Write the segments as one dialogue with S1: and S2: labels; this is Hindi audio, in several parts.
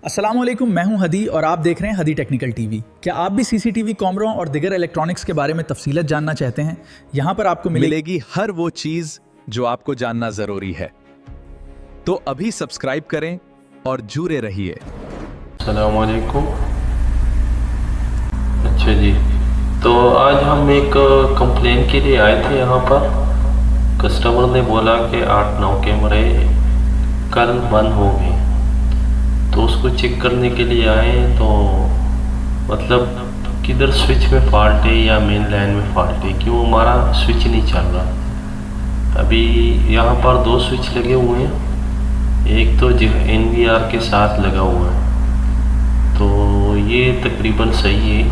S1: अस्सलाम वालेकुम, मैं हूं हदी और आप देख रहे हैं हदी टेक्निकल टीवी। क्या आप भी सीसीटीवी कैमरों और दिगर इलेक्ट्रॉनिक्स के बारे में तफसीलत जानना चाहते हैं? यहाँ पर आपको
S2: मिलेगी हर वो चीज जो आपको जानना जरूरी है। तो अभी सब्सक्राइब करें और जुड़े रहिए।
S3: अस्सलाम वालेकुम। अच्छा जी, तो आज हम एक कंप्लेन के लिए आए थे। यहाँ पर कस्टमर ने बोला कि 8-9 कैमरे कल बंद हो गए, तो उसको चेक करने के लिए आए। तो मतलब किधर स्विच में फॉल्ट है या मेन लाइन में फॉल्ट है, क्यों हमारा स्विच नहीं चल रहा। अभी यहाँ पर 2 स्विच लगे हुए हैं, एक तो NVR के साथ लगा हुआ है, तो ये तकरीबन सही है।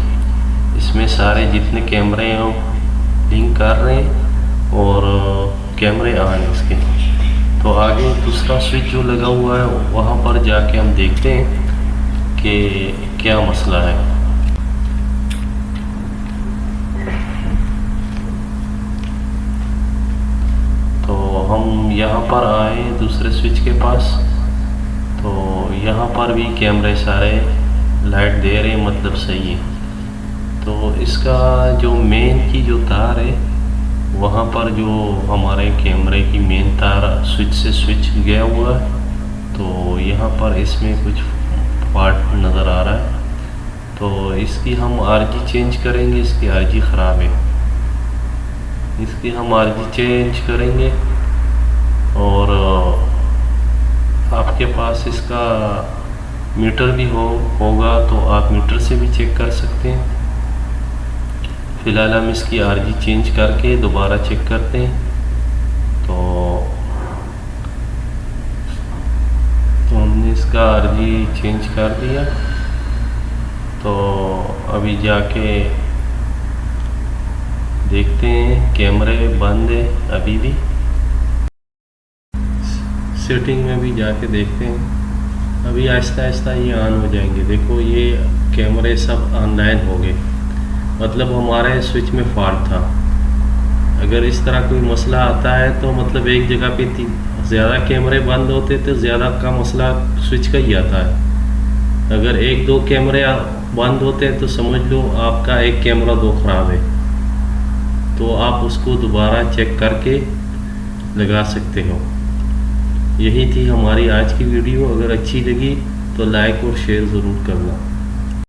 S3: इसमें सारे जितने कैमरे हैं वो लिंक कर रहे हैं और कैमरे ऑन हैं इसके। तो आगे दूसरा स्विच जो लगा हुआ है वहाँ पर जाके हम देखते हैं कि क्या मसला है। तो हम यहाँ पर आए दूसरे स्विच के पास, तो यहाँ पर भी कैमरे सारे लाइट दे रहे हैं, मतलब सही है। तो इसका जो मेन की जो तार है वहाँ पर जो हमारे कैमरे की मेन तार स्विच से स्विच गया हुआ है, तो यहाँ पर इसमें कुछ फॉल्ट नज़र आ रहा है। तो इसकी हम आरजी चेंज करेंगे, इसकी आरजी ख़राब है, इसकी हम आरजी चेंज करेंगे। और आपके पास इसका मीटर भी होगा तो आप मीटर से भी चेक कर सकते हैं। फ़िलहाल हम इसकी आरजी चेंज करके दोबारा चेक करते हैं। तो हमने इसका आरजी चेंज कर दिया। तो अभी जाके देखते हैं, कैमरे बंद है अभी भी। सेटिंग में भी जाके देखते हैं, अभी आहिस्ता आहिस्ता ये ऑन हो जाएंगे। देखो ये कैमरे सब ऑनलाइन हो गए, मतलब हमारे स्विच में फॉल्ट था। अगर इस तरह कोई मसला आता है तो मतलब एक जगह पे ज़्यादा कैमरे बंद होते तो ज़्यादा का मसला स्विच का ही आता है। अगर 1-2 कैमरे बंद होते हैं तो समझ लो आपका एक कैमरा 2 ख़राब है, तो आप उसको दोबारा चेक करके लगा सकते हो। यही थी हमारी आज की वीडियो। अगर अच्छी लगी तो लाइक और शेयर ज़रूर करना।